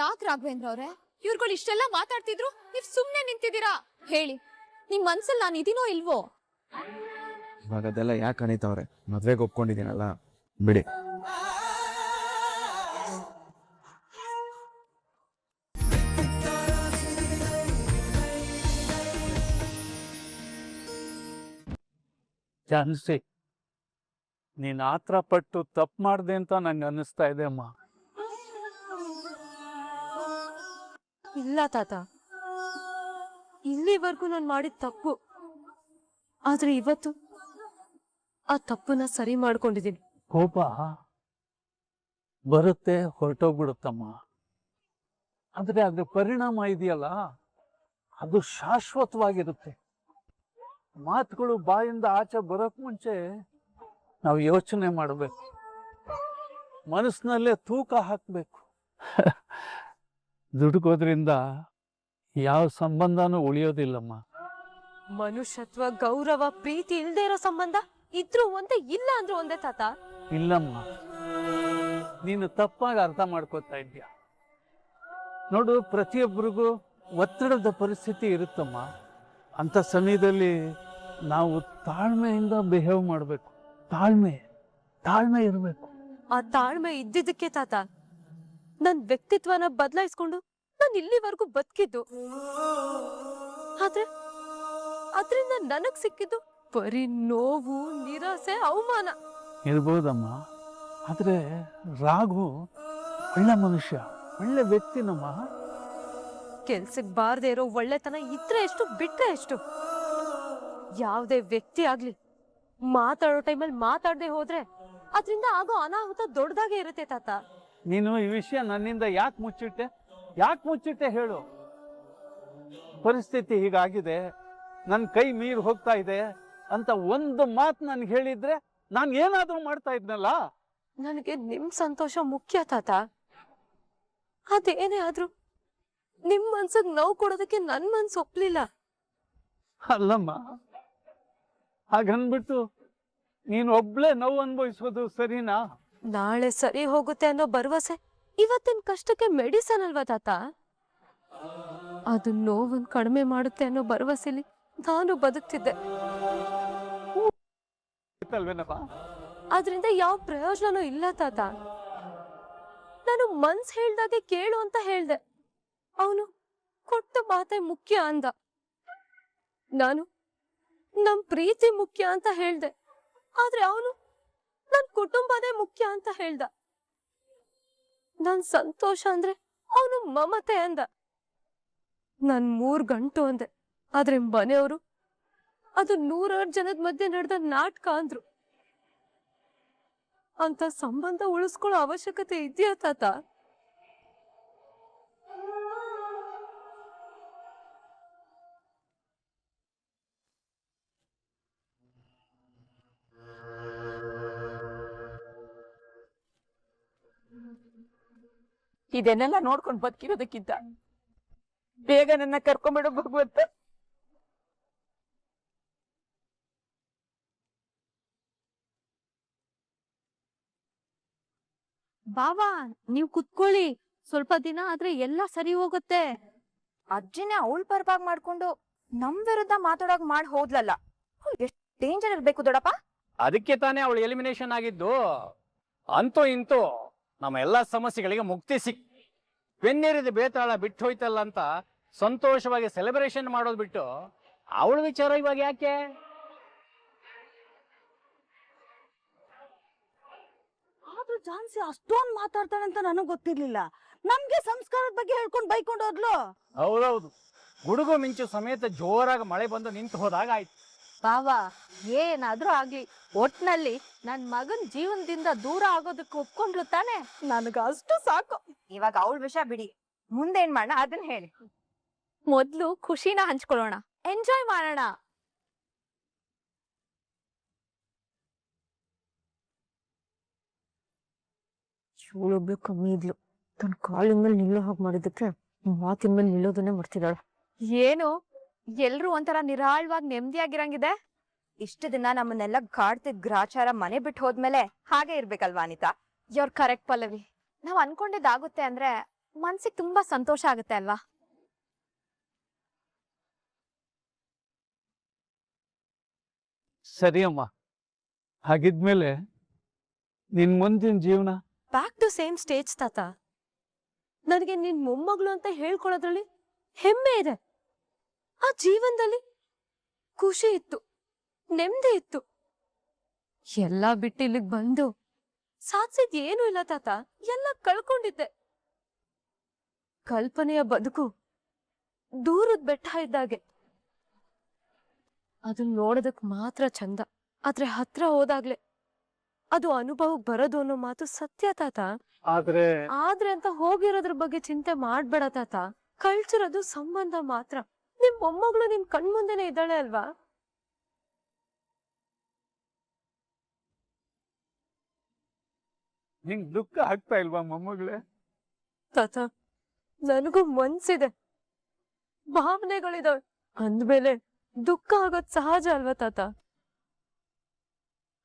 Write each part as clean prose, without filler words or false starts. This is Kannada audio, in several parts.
ಯಾಕೆ ರಾಘವೇಂದ್ರ ಅವ್ರೆ ಇವ್ರುಗಳು ಇಷ್ಟೆಲ್ಲ ಮಾತಾಡ್ತಿದ್ರು ನೀವ್ ಸುಮ್ನೆ ನಿಂತಿದ್ದೀರಾ? ಹೇಳಿ, ನಿಮ್ ಮನ್ಸಲ್ಲಿ ನಾನು ಇದೀನೋ ಇಲ್ವೋ? ಇವಾಗ ಅದೆಲ್ಲ ಯಾಕೆ ಅನಿತವ್ರೆ? ಮದ್ವೆಗೆ ಒಪ್ಕೊಂಡಿದ್ದೀನಲ್ಲ, ಬಿಡಿ. ಜಾನ್ಸಿ, ನೀನ್ ಆತ್ರ ಪಟ್ಟು ತಪ್ಪು ಮಾಡ್ದೆ ಅಂತ ನಂಗೆ ಅನ್ನಿಸ್ತಾ ಇದೆ ಅಮ್ಮ. ಇಲ್ಲ ತಾತ, ಇಲ್ಲಿವರೆಗೂ ನಾನು ಮಾಡಿದ ತಪ್ಪು. ಆದ್ರೆ ಇವತ್ತು ಆ ತಪ್ಪನ್ನ ಸರಿ ಮಾಡ್ಕೊಂಡಿದ್ದೀನಿ. ಕೋಪ ಬರುತ್ತೆ, ಹೊರಟೋಗ್ಬಿಡುತ್ತಮ್ಮ. ಆದ್ರೆ ಅದ್ರ ಪರಿಣಾಮ ಇದೆಯಲ್ಲ, ಅದು ಶಾಶ್ವತವಾಗಿರುತ್ತೆ. ಮಾತುಗಳು ಬಾಯಿಂದ ಆಚೆ ಬರೋಕ್ ಮುಂಚೆ ನಾವು ಯೋಚನೆ ಮಾಡಬೇಕು, ಮನಸ್ಸಿನಲ್ಲೇ ತೂಕ ಹಾಕಬೇಕು. ದುಡುಕೋದ್ರಿಂದ ಯಾವ ಸಂಬಂಧನೂ ಉಳಿಯೋದಿಲ್ಲಮ್ಮ. ಮನುಷ್ಯತ್ವ, ಗೌರವ, ಪ್ರೀತಿ ಇಲ್ದೇ ಇರೋ ಸಂಬಂಧ ಇದ್ರೂ ಒಂದೇ, ಇಲ್ಲ ಅಂದ್ರೂ ಒಂದೇ ತಾತ. ಇಲ್ಲಮ್ಮ, ನೀನು ತಪ್ಪಾಗಿ ಅರ್ಥ ಮಾಡ್ಕೋತಾ ಇದ್ಯ. ನೋಡು, ಪ್ರತಿಯೊಬ್ಬರಿಗೂ ಒತ್ತಡದ ಪರಿಸ್ಥಿತಿ ಇರುತ್ತಮ್ಮ. ಅಂತ ಸಮಯದಲ್ಲಿ ನಾವು ತಾಳ್ಮೆಯಿಂದ ಬಿಹೇವ್ ಮಾಡಬೇಕು. ತಾಳ್ಮೆ ಇರಬೇಕು. ಆ ತಾಳ್ಮೆ ಇದ್ದಿದ್ದಕ್ಕೆ ತಾತ ನನ್ ವ್ಯಕ್ತಿತ್ವನ ಬದಲಾಯಿಸ್ಕೊಂಡು ನಾನು ಇಲ್ಲಿವರೆಗೂ ಬದುಕಿದ್ದು. ಆದ್ರೆ ಅದ್ರಿಂದ ನನಗ್ ಸಿಕ್ಕಿದ್ದು ಬರೀ ನೋವು, ನಿರಾಸೆ, ಅವಮಾನ. ಇರ್ಬೋದಮ್ಮ, ಆದ್ರೆ ರಾಘು ಒಳ್ಳೆ ಮನುಷ್ಯ, ಒಳ್ಳೆ ವ್ಯಕ್ತಿನಮ್ಮ. ಕೆಲ್ಸಕ್ ಬಾರ್ದೇ ಇರೋ ಒಳ್ಳೆತನ ಇದ್ರೆ ಎಷ್ಟು, ಬಿಟ್ರೆ ಎಷ್ಟು. ಯಾವ್ದೇ ವ್ಯಕ್ತಿ ಆಗ್ಲಿ ಮಾತಾಡೋ ಟೈಮಲ್ಲಿ ಮಾತಾಡದೆ ಹೋದ್ರೆ ಅದ್ರಿಂದ ಆಗೋ ಅನಾಹುತ ದೊಡ್ಡದಾಗೆ ಇರುತ್ತೆ ತಾತ. ನೀನು ಈ ವಿಷಯ ನನ್ನಿಂದ ಯಾಕೆ ಮುಚ್ಚಿಟ್ಟೆ ಹೇಳು. ಪರಿಸ್ಥಿತಿ ಹೀಗಾಗಿದೆ, ನನ್ನ ಕೈ ಮೀರಿ ಹೋಗ್ತಾ ಇದೆ ಅಂತ ಒಂದು ಮಾತು ನನ್ಗೆ ಹೇಳಿದ್ರೆ ನಾನು ಏನಾದ್ರೂ ಮಾಡ್ತಾ ಇದ್ನಲ್ಲ. ನನಗೆ ನಿಮ್ ಸಂತೋಷ ಮುಖ್ಯ ತಾತ. ಅದೇನೇ ಆದ್ರೂ ನಿಮ್ ಮನ್ಸಿಗೆ ನೋವು ಕೊಡೋದಕ್ಕೆ ನನ್ ಮನ್ಸು ಒಪ್ಲಿಲ್ಲ. ಅಲ್ಲಮ್ಮ, ಹಾಗನ್ಬಿಟ್ಟು ನೀನು ಒಬ್ಳೆ ನೋವು ಅನುಭವಿಸೋದು ಸರಿನಾ? ನಾಳೆ ಸರಿ ಹೋಗುತ್ತೆ ಅನ್ನೋ ಭರವಸೆ ಇವತ್ತಿನ ಕಷ್ಟಕ್ಕೆ ಮೆಡಿಸನ್ ಅಲ್ವಾ ತಾತ? ಅದು ನೋವನ್ ಕಡಿಮೆ ಮಾಡುತ್ತೆ ಅನ್ನೋ ಭರವಸೆಲಿ ನಾನು ಬದುಕ್ತಿದ್ದೆ. ಆದ್ರಿಂದ ಯಾವ ಪ್ರಯೋಜನನೂ ಇಲ್ಲ ತಾತ. ನಾನು ಮನ್ಸ್ ಹೇಳ್ದಾಗೆ ಕೇಳು ಅಂತ ಹೇಳ್ದೆ, ಅವನು ಕೊಟ್ಟ ಮಾತೆ ಮುಖ್ಯ ಅಂದ. ನಾನು ನಮ್ ಪ್ರೀತಿ ಮುಖ್ಯ ಅಂತ ಹೇಳ್ದೆ, ಆದ್ರೆ ಅವನು ನನ್ ಕುಟುಂಬನೇ ಮುಖ್ಯ ಅಂತ ಹೇಳ್ದ. ನನ್ ಸಂತೋಷ ಅಂದ್ರೆ ಅವನು ಮಮತೆ ಅಂದ. ನಾನ್ 3 ಗಂಟು ಅಂದೆ, ಆದ್ರೆ ಮನೆಯವರು ಅದು 100 ಜನದ ಮಧ್ಯೆ ನಡೆದ ನಾಟಕ ಅಂದ್ರು. ಅಂತ ಸಂಬಂಧ ಉಳಿಸ್ಕೊಳ್ಳೋ ಅವಶ್ಯಕತೆ ಇದೆಯಾ ತಾತ? ಇದನ್ನೆಲ್ಲ ನೋಡ್ಕೊಂಡು ಬದುಕಿರೋದಕ್ಕಿಂತ ಬೇಗ ನನ್ನ ಕರ್ಕೊಂಡ್ಬಿಡು ಭಗವಂತ. ಬಾವಾ, ನೀವ್ ಕುತ್ಕೊಳ್ಳಿ, ಸ್ವಲ್ಪ ದಿನ ಆದ್ರೆ ಎಲ್ಲ ಸರಿ ಹೋಗುತ್ತೆ. ಅಜ್ಜಿನೇ ಅವಳ ಪರವಾಗಿ ಮಾಡ್ಕೊಂಡು ನಮ್ ವಿರುದ್ಧ ಮಾತಾಡೋಕ್ ಮಾಡಿ ಹೋದ್ಲಲ್ಲ, ಎಷ್ಟು ಡೇಂಜರ್ ಇರ್ಬೇಕು ದೊಡ್ಡಪ್ಪ. ಅದಕ್ಕೆ ತಾನೇ ಅವಳು ಎಲಿಮಿನೇಷನ್ ಆಗಿದ್ದು. ಅಂತೂ ಇಂತೂ ನಮ್ಮ ಎಲ್ಲಾ ಸಮಸ್ಯೆಗಳಿಗೆ ಮುಕ್ತಿ ಬೆನ್ನೇರಿದ ಬೇತಾಳ ಬಿಟ್ಟು ಹೋಯ್ತಲ್ಲ ಅಂತ ಸಂತೋಷವಾಗಿ ಸೆಲೆಬ್ರೇಷನ್ ಮಾಡೋದು ಬಿಟ್ಟು ಅವಳ ವಿಚಾರ ಇವಾಗ ಯಾಕೆ? ಆದ್ರೂ ಜಾನ್ಸಿ ಅಷ್ಟೊಂದು ಮಾತಾಡ್ತಾಳೆ ಅಂತ ನನಗ್ ಗೊತ್ತಿರ್ಲಿಲ್ಲ. ನಮ್ಗೆ ಸಂಸ್ಕಾರದ ಬಗ್ಗೆ ಹೇಳ್ಕೊಂಡು ಬೈಕೊಂಡು ಹೋದ್ಲು. ಹೌದೌದು, ಗುಡುಗು ಮಿಂಚು ಸಮೇತ ಜೋರಾಗಿ ಮಳೆ ಬಂದು ನಿಂತು ಹೋದಾಗ ಆಯ್ತು. ಬಾವಾ, ಏನಾದ್ರೂ ಆಗ್ಲಿ, ಒಟ್ನಲ್ಲಿ ನನ್ ಮಗನ್ ಜೀವನದಿಂದ ದೂರ ಆಗೋದಕ್ಕೆ ಒಪ್ಕೊಂಡ್ಲು ತಾನೆ? ನನಗ ಅಷ್ಟು ಸಾಕು. ಇವಾಗ ಅವಳ ವಿಷಯ ಬಿಡಿ, ಮುಂದೇನ್ ಮಾಡೋಣ ಅದನ್ನ ಹೇಳಿ. ಮೊದ್ಲು ಖುಷಿನ ಹಂಚ್ಕೊಳ್ಳೋಣ, ಎಂಜಾಯ್ ಮಾಡೋಣ. ಇವಳೊಬ್ಳು ಕಮ್ಮಿ ಇದ್ಲು. ತನ್ನ ಕಾಲಿನ ಮೇಲೆ ನಿಲ್ಲೋ ಹಾಗೆ ಮಾಡಿದಕ್ಕೆ ಮಾತಿನ ಮೇಲೆ ನಿಲ್ಲೋದನ್ನೇ ಮಾಡ್ತಿದ್ದಾಳೆ. ಏನು ಎಲ್ರು ಒಂಥರ ನಿರಾಳವಾಗಿ ನೆಮ್ಮದಿಯಾಗಿರಂಗಿದೆ? ಇಷ್ಟು ದಿನ ನಮ್ಮನ್ನೆಲ್ಲ ಕಾಡ್ತಿದ್ ಗ್ರಾಚಾರ ಮನೆ ಬಿಟ್ಟು ಹೋದ್ಮೇಲೆ ಹಾಗೆ ಇರ್ಬೇಕಲ್ವಾ ಅನಿತಾ? you're correct Pallavi. ನಾವ್ ಅನ್ಕೊಂಡಿದ್ದಾಗುತ್ತೆ ಅಂದ್ರೆ ಮನ್ಸಿಗೆ ತುಂಬಾ ಸಂತೋಷ ಆಗುತ್ತೆ ಅಲ್ವಾ? ಸರಿ ಅಮ್ಮ, ಹಾಗಿದ್ಮೇಲೆ ನಿನ್ ಮುಂದಿನ ಜೀವನ ಬ್ಯಾಕ್ ಟು ಸೇಮ್ ಸ್ಟೇಜ್ ತಾತ. ನನಗೆ ನಿನ್ ಮೊಮ್ಮಗಳು ಅಂತ ಹೇಳ್ಕೊಳ್ಳೋದ್ರಲ್ಲಿ ಹೆಮ್ಮೆ ಇದೆ. ಆ ಜೀವನದಲ್ಲಿ ಖುಷಿ ಇತ್ತು, ನೆಮ್ಮದಿ ಇತ್ತು. ಎಲ್ಲ ಬಿಟ್ಟು ಇಲ್ಲಿಗೆ ಬಂದು ಸಾಧಿಸಿದ್ ಏನೂ ಇಲ್ಲ ತಾತ, ಎಲ್ಲ ಕಳ್ಕೊಂಡಿದ್ದೆ. ಕಲ್ಪನೆಯ ಬದುಕು ದೂರದ ಬೆಟ್ಟ ಇದ್ದಾಗೆ. ಅದನ್ನ ನೋಡೋದಕ್ ಮಾತ್ರ ಚಂದ, ಆದ್ರೆ ಹತ್ರ ಹೋದಾಗ್ಲೆ ಅದು ಅನುಭವಕ್ಕೆ ಬರೋದು ಅನ್ನೋ ಮಾತು ಸತ್ಯ ತಾತ. ಆದ್ರೆ ಅಂತ ಹೋಗಿರೋದ್ರ ಬಗ್ಗೆ ಚಿಂತೆ ಮಾಡ್ಬೇಡ ತಾತ. ಕಳ್ಸಿರೋದು ಸಂಬಂಧ ಮಾತ್ರ. ನಿಮ್ ಮೊಮ್ಮಗಳು ನಿಮ್ ಕಣ್ಮುಂದೆನೆ ಇದ್ದಾಳೆ ಅಲ್ವಾ? ನಿಂಗ್ ದುಃಖ ಆಗ್ತಾ ಇಲ್ವಾ ಮೊಮ್ಮಗಳೇ? ತಾತ, ನನಗೂ ಮನ್ಸಿದೆ, ಭಾವನೆಗಳಿದಾವೆ. ಅಂದ್ಮೇಲೆ ದುಃಖ ಆಗೋದ್ ಸಹಜ ಅಲ್ವಾ ತಾತ?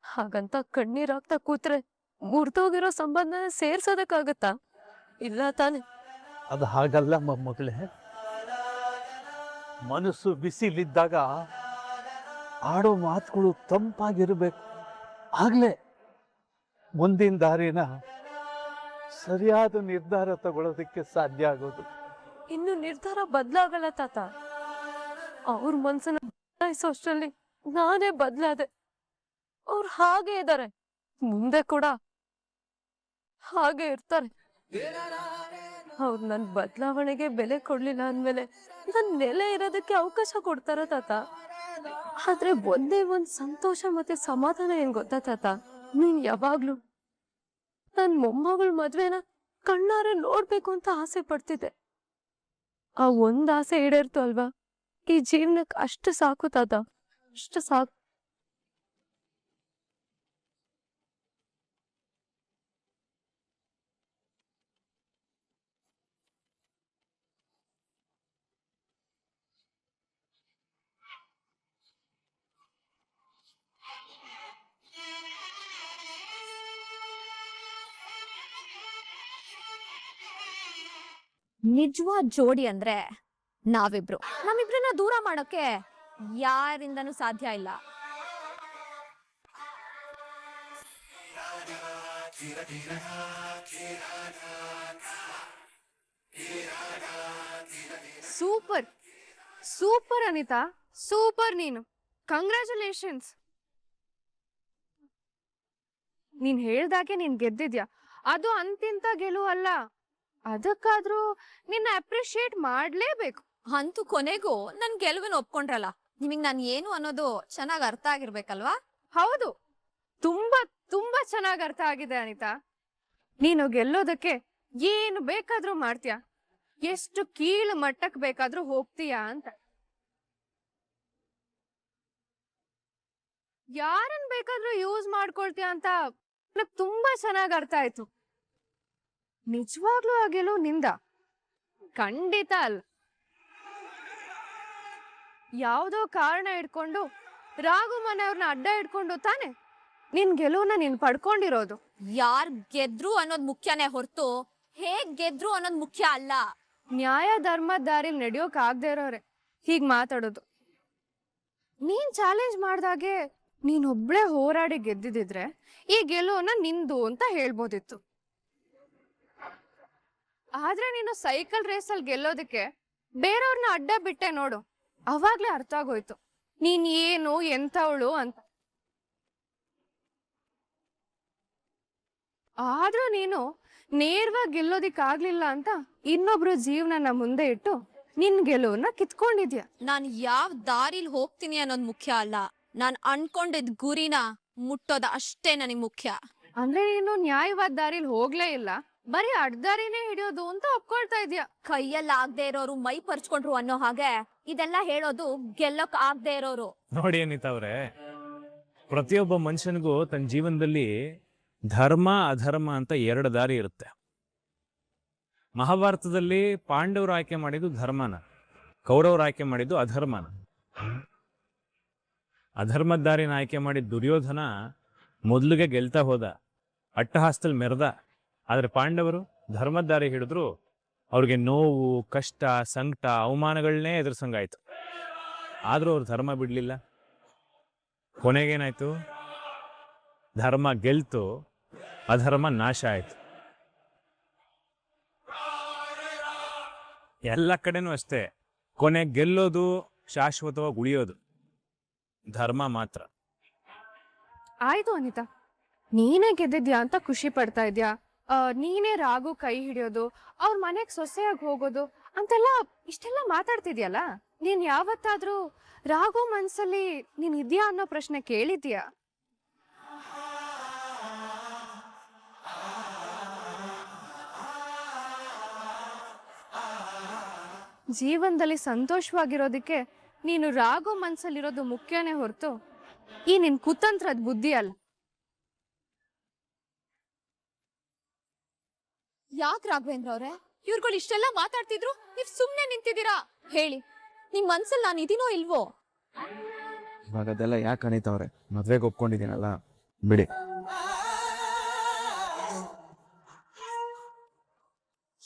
ಹಾಗಂತ ಕಣ್ಣೀರಾಗ್ತಾ ಕೂತ್ರೆ ಮುರ್ದೋಗಿರೋ ಸಂಬಂಧನ ಸೇರ್ಸೋದಕ್ಕಾಗತ್ತಾ? ಇಲ್ಲ ತಾನೆ? ಅದು ಹಾಗಲ್ಲ ಮೊಮ್ಮಗಳೇ. ಮನಸ್ಸು ಬಿಸಿಲಿದ್ದಾಗ ಆಡೋ ಮಾತುಗಳು ತಂಪಾಗಿರ್ಬೇಕು. ಆಗ್ಲೇ ಮುಂದಿನ ದಾರಿನ ಸರಿಯಾದ ನಿರ್ಧಾರ ತಗೊಳ್ಳೋದಕ್ಕೆ ಸಾಧ್ಯ ಆಗೋದು. ಇನ್ನು ನಿರ್ಧಾರ ಬದ್ಲಾಗಲ್ಲ ತಾತ. ಅವ್ರ ಮನ್ಸನ್ನ ಬದಲಾಯಿಸೋಷ್ಟರಲ್ಲಿ ನಾನೇ ಬದ್ಲಾದೆ. ಅವ್ರು ಹಾಗೆ ಇದ್ದಾರೆ, ಮುಂದೆ ಕೂಡ ಹಾಗೆ ಇರ್ತಾರೆ. ಅವ್ರು ನನ್ ಬದಲಾವಣೆಗೆ ಬೆಲೆ ಕೊಡ್ಲಿಲ್ಲ ಅಂದ್ಮೇಲೆ ನನ್ ನೆಲೆ ಇರೋದಕ್ಕೆ ಅವಕಾಶ ಕೊಡ್ತಾರ ತಾತ. ಆದ್ರೆ ಒಂದೇ ಒಂದ್ ಸಂತೋಷ ಮತ್ತೆ ಸಮಾಧಾನ ಏನ್ ಗೊತ್ತಾ ತಾತ? ನೀನ್ ಯಾವಾಗ್ಲೂ ನನ್ ಮೊಮ್ಮಗಳ ಮದ್ವೆನ ಕಣ್ಣಾರೆ ನೋಡ್ಬೇಕು ಅಂತ ಆಸೆ ಪಡ್ತಿದ್ದೆ. ಆ ಒಂದ್ ಆಸೆ ಈಡೇರ್ತು ಅಲ್ವಾ? ಈ ಜೀವನಕ್ಕೆ ಅಷ್ಟು ಸಾಕು ತಾತ, ಅಷ್ಟು ಸಾಕು. ನಿಜವಾದ ಜೋಡಿ ಅಂದ್ರೆ ನಾವಿಬ್ರು. ನಮ್ಮಿಬ್ರನ್ನ ದೂರ ಮಾಡೋಕೆ ಯಾರಿಂದನೂ ಸಾಧ್ಯ ಇಲ್ಲ. Super super Anita, super. ನೀನು ಕಂಗ್ರ್ಯಾಚುಲೇಷನ್ಸ್. ನೀನ್ ಹೇಳ್ದಾಗೆ ನೀನ್ ಗೆದ್ದಿದ್ಯಾ. ಅದು ಅಂತಿಂತ ಗೆಲುವು ಅಲ್ಲ, ಅದಕ್ಕಾದ್ರೂ ನಿನ್ನ ಅಪ್ರಿಶಿಯೇಟ್ ಮಾಡ್ಲೇಬೇಕು. ಅಂತೂ ಕೊನೆಗೂ ನನ್ ಗೆಲುವಿನ ಒಪ್ಕೊಂಡ್ರಲ್ಲ. ನಿಮಗ್ ನಾನ್ ಏನು ಅನ್ನೋದು ಚೆನ್ನಾಗ್ ಅರ್ಥ ಆಗಿರ್ಬೇಕಲ್ವಾ? ಹೌದು, ತುಂಬಾ ತುಂಬಾ ಚೆನ್ನಾಗ್ ಅರ್ಥ ಆಗಿದೆ ಅನಿತಾ. ನೀನು ಗೆಲ್ಲೋದಕ್ಕೆ ಏನು ಬೇಕಾದ್ರೂ ಮಾಡ್ತೀಯ, ಎಷ್ಟು ಕೀಳು ಮಟ್ಟಕ್ ಬೇಕಾದ್ರೂ ಹೋಗ್ತೀಯಾ ಅಂತ. ಯಾರನ್ ಬೇಕಾದ್ರೂ ಯೂಸ್ ಮಾಡ್ಕೊಳ್ತೀಯ ಅಂತ ನನಗ್ ತುಂಬಾ ಚೆನ್ನಾಗ್ ಅರ್ಥ ಆಯ್ತು. ನಿಜವಾಗ್ಲೂ ಆ ಗೆಲುವು ನಿಂದ, ಖಂಡಿತ ಅಲ್ಲ. ಯಾವ್ದೋ ಕಾರಣ ಇಟ್ಕೊಂಡು ರಾಘು ಮನೆಯವ್ರನ್ನ ಅಡ್ಡ ಇಟ್ಕೊಂಡು ತಾನೆ ನಿನ್ ಗೆಲುವನ್ನ ನೀನ್ ಪಡ್ಕೊಂಡಿರೋದು. ಯಾರ್ ಗೆದ್ರು ಅನ್ನೋದ್ ಮುಖ್ಯನೇ ಹೊರತು ಹೇಗ್ ಗೆದ್ರು ಅನ್ನೋದ್ ಮುಖ್ಯ ಅಲ್ಲ. ನ್ಯಾಯ ಧರ್ಮದ ದಾರಿಲಿ ನಡೆಯೋಕ್ ಆಗದೆ ಇರೋರೆ ಹೀಗ್ ಮಾತಾಡೋದು. ನೀನ್ ಚಾಲೆಂಜ್ ಮಾಡ್ದಾಗೆ ನೀನೊಬ್ಳೆ ಹೋರಾಡಿ ಗೆದ್ದಿದ್ರೆ ಈ ಗೆಲುವನ್ನ ನಿಂದು ಅಂತ ಹೇಳ್ಬೋದಿತ್ತು. ಆದ್ರೆ ನೀನು ಸೈಕಲ್ ರೇಸಲ್ಲಿ ಗೆಲ್ಲೋದಕ್ಕೆ ಬೇರೆಯವ್ರನ್ನ ಅಡ್ಡ ಬಿಟ್ಟೆ ನೋಡು, ಅವಾಗ್ಲೇ ಅರ್ಥ ಆಗೋಯ್ತು ನೀನ್ ಏನು ಎಂತವಳು ಅಂತ. ಆದ್ರೂ ನೀನು ನೇರವಾಗಿ ಗೆಲ್ಲೋದಿಕ್ಕಾಗ್ಲಿಲ್ಲ ಅಂತ ಇನ್ನೊಬ್ರು ಜೀವನನ ಮುಂದೆ ಇಟ್ಟು ನಿನ್ ಗೆಲುವನ್ನ ಕಿತ್ಕೊಂಡಿದ್ಯಾ. ನಾನ್ ಯಾವ್ ದಾರಿಲ್ ಹೋಗ್ತೀನಿ ಅನ್ನೋದ್ ಮುಖ್ಯ ಅಲ್ಲ, ನಾನ್ ಅನ್ಕೊಂಡಿದ್ ಗುರಿನ ಮುಟ್ಟೋದ ಅಷ್ಟೇ ನನಗ್ ಮುಖ್ಯ. ಅಂದ್ರೆ ನೀನು ನ್ಯಾಯವಾದ ದಾರಿಲಿ ಹೋಗ್ಲೇ ಇಲ್ಲ, ಬರೀ ಅಡ್ದಾರಿನೇ ಹಿಡಿಯೋದು ಅಂತ ಒಪ್ಕೊಳ್ತಾ ಇದ್ಯಾ. ಕೈಯಲ್ಲಿ ಆಗದೆ ಇರೋರು ಮೈ ಪರ್ಚ್ಕೊಂಡ್ರು ಅನ್ನೋ ಹಾಗೆ ಇದೆಲ್ಲ ಹೇಳೋದು ಗೆಲ್ಲೋಕ್ ಆಗದೆ ಇರೋರು. ನೋಡಿ ಅನಿತಾ ಅವ್ರೆ, ಪ್ರತಿಯೊಬ್ಬ ಮನುಷ್ಯನಿಗೂ ತನ್ನ ಜೀವನದಲ್ಲಿ ಧರ್ಮ ಅಧರ್ಮ ಅಂತ ಎರಡು ದಾರಿ ಇರುತ್ತೆ. ಮಹಾಭಾರತದಲ್ಲಿ ಪಾಂಡವರು ಆಯ್ಕೆ ಮಾಡಿದ್ದು ಧರ್ಮನ, ಕೌರವರು ಆಯ್ಕೆ ಮಾಡಿದ್ದು ಅಧರ್ಮನ. ಅಧರ್ಮದ ದಾರಿನ ಆಯ್ಕೆ ಮಾಡಿದ ದುರ್ಯೋಧನ ಮೊದಲಿಗೆ ಗೆಲ್ತಾ ಹೋದ, ಅಟ್ಟಹಾಸದಲ್ಲಿ ಮೆರೆದ. ಆದ್ರೆ ಪಾಂಡವರು ಧರ್ಮದ ದಾರಿ ಹಿಡಿದ್ರು, ಅವ್ರಿಗೆ ನೋವು, ಕಷ್ಟ, ಸಂಕಟ, ಅವಮಾನಗಳನ್ನೇ ಎದುರ್ಸಂಗಾಯ್ತು. ಆದರೂ ಅವ್ರು ಧರ್ಮ ಬಿಡಲಿಲ್ಲ. ಕೊನೆಗೇನಾಯ್ತು? ಧರ್ಮ ಗೆಲ್ತು, ಅಧರ್ಮ ನಾಶ ಆಯ್ತು. ಎಲ್ಲ ಕಡೆನೂ ಅಷ್ಟೇ, ಕೊನೆ ಗೆಲ್ಲೋದು ಶಾಶ್ವತವಾಗಿ ಉಳಿಯೋದು ಧರ್ಮ ಮಾತ್ರ. ಆಯ್ತು ಅನಿತಾ, ನೀನೇ ಗೆದ್ದಿದ್ಯಾ ಅಂತ ಖುಷಿ ಪಡ್ತಾ ಇದ್ಯಾ? ನೀನೇ ರಾಗು ಕೈ ಹಿಡಿಯೋದು, ಅವ್ರ ಮನೆಗೆ ಸೊಸೆಯಾಗಿ ಹೋಗೋದು ಅಂತೆಲ್ಲ ಇಷ್ಟೆಲ್ಲ ಮಾತಾಡ್ತಿದ್ಯಲ್ಲ, ನೀನ್ ಯಾವತ್ತಾದ್ರೂ ರಾಗು ಮನ್ಸಲ್ಲಿ ನೀನ್ ಇದ್ಯಾ ಅನ್ನೋ ಪ್ರಶ್ನೆ ಕೇಳಿದ್ಯಾ? ಜೀವನದಲ್ಲಿ ಸಂತೋಷವಾಗಿರೋದಕ್ಕೆ ನೀನು ರಾಗು ಮನ್ಸಲ್ಲಿರೋದು ಮುಖ್ಯನೇ ಹೊರತು ಈ ನಿನ್ ಕುತಂತ್ರದ ಬುದ್ಧಿ ಅಲ್ಲ. ಯಾಕೆ ರಾಘವೇಂದ್ರ ಅವ್ರೆ ಇವ್ರುಗಳು ಇಷ್ಟೆಲ್ಲ ಮಾತಾಡ್ತಿದ್ರು, ನೀವ್ ಸುಮ್ನೆ ನಿಂತಿದ್ದೀರಾ? ಹೇಳಿ, ನಿಮ್ ಮನ್ಸಲ್ಲಿ ನಾನು ಇದೀನೋ ಇಲ್ವೋ? ಇವಾಗ ಅದೆಲ್ಲ ಯಾಕೆ ಅನಿತವ್ರೆ? ಮದ್ವೆಗೆ ಒಪ್ಕೊಂಡಿದ್ದೀನಲ್ಲ, ಬಿಡಿ.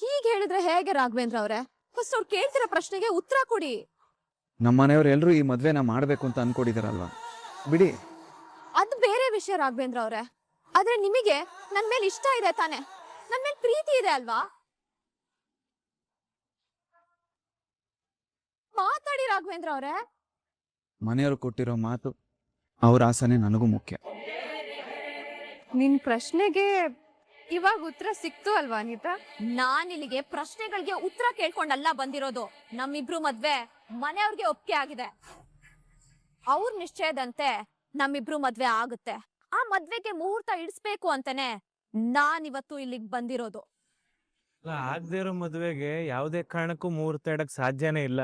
ಹೀಗೆ ಹೇಳಿದ್ರೆ ಹೇಗೆ ರಾಘವೇಂದ್ರ ಅವ್ರೆ? ಫಸ್ಟ್ ಅವ್ರು ಕೇಳ್ತಿರೋ ಪ್ರಶ್ನೆಗೆ ಉತ್ತರ ಕೊಡಿ. ನಮ್ಮ ಮನೆಯವ್ರು ಎಲ್ಲರೂ ಈ ಮದ್ವೆನ ಮಾಡ್ಬೇಕು ಅಂತ ಅನ್ಕೊಂಡಿದಾರಲ್ವಾ, ಬಿಡಿ. ಅದು ಬೇರೆ ವಿಷಯ ರಾಘವೇಂದ್ರ ಅವ್ರೆ. ಆದ್ರೆ ನಿಮಗೆ ನನ್ ಮೇಲೆ ಇಷ್ಟ ಇದೆ ತಾನೆ? ನನ್ ಮೇಲೆ ಪ್ರೀತಿ ಇದೆ ಅಲ್ವಾ? ಮಾತಾಡಿ ರಾಘವೇಂದ್ರ ಅವ್ರೆ. ಮನೆಯವ್ರು ಕೊಟ್ಟಿರೋ ಮಾತು, ಅವ್ರ ಆಸನೆ ನನಗೂ ಮುಖ್ಯ. ನಿನ್ ಪ್ರಶ್ನೆಗೆ ಇವಾಗ ಉತ್ತರ ಸಿಕ್ತು ಅಲ್ವಾ ಅನಿತಾ? ನಾನ್ ಇಲ್ಲಿಗೆ ಪ್ರಶ್ನೆಗಳಿಗೆ ಉತ್ತರ ಕೇಳ್ಕೊಂಡಲ್ಲ ಬಂದಿರೋದು. ನಮ್ಮಿಬ್ರು ಮದ್ವೆ ಮನೆಯವ್ರಿಗೆ ಒಪ್ಪಿಗೆ ಆಗಿದೆ. ಅವ್ರ ನಿಶ್ಚಯದಂತೆ ನಮ್ಮಿಬ್ರು ಮದ್ವೆ ಆಗುತ್ತೆ. ಆ ಮದ್ವೆಗೆ ಮುಹೂರ್ತ ಇಡಿಸ್ಬೇಕು ಅಂತಾನೆ ನಾನ್ ಇವತ್ತು ಇಲ್ಲಿಗೆ ಬಂದಿರೋದು. ಆಗದೆ ಇರೋ ಮದುವೆಗೆ ಯಾವುದೇ ಕಾರಣಕ್ಕೂ ಮುಹೂರ್ತ ಇಡಕ್ ಸಾಧ್ಯನೇ ಇಲ್ಲ.